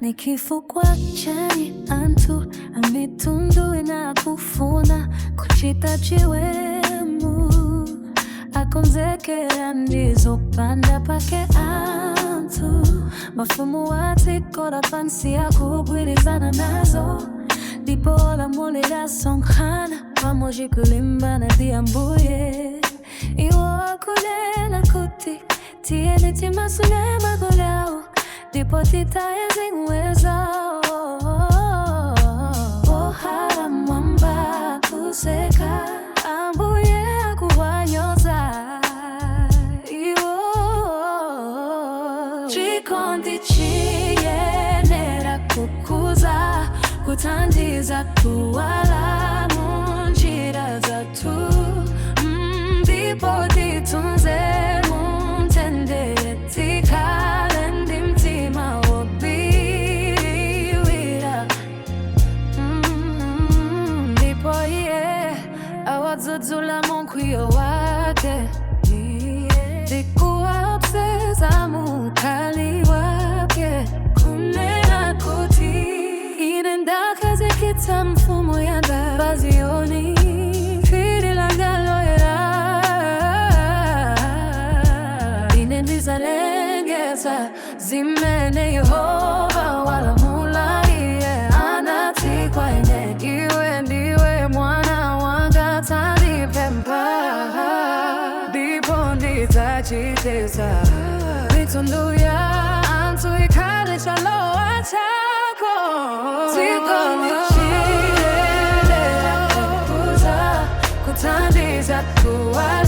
Nikifukwa chini antu amitundu inakufuna kuchitachiwemu akonzekera ndizopanda pake antu mafumu watikora pansi yakugwirizana nazo ndipo olamulira sonkhana pamoji kulimbana diambuye iwo akunena kuti tiyeni timasule magolao ndipo titayazingweza ohara mwamba kuseka ambuye akuwanyoza iwo chikondi chiyenera kukuza kutandiza kuwala munjira zatu ndipo titunze mumtendere tikale ndimtima wobiriwira ndipo iye awadzudzula munkwiyo wake tikuwapseza mukali wake kunena kuti ine ndakazikitsa mfumo yanga bazioni firi langaloera ine ndizalengeza zimene Yehova walamula iye anati kwa ine iwe ndiwe mwana wanga tandipempha ndipo nditachitesa mitundu ya antu ikhale chalowa chako zikondi chiyenera kukuza kutandiza kuwala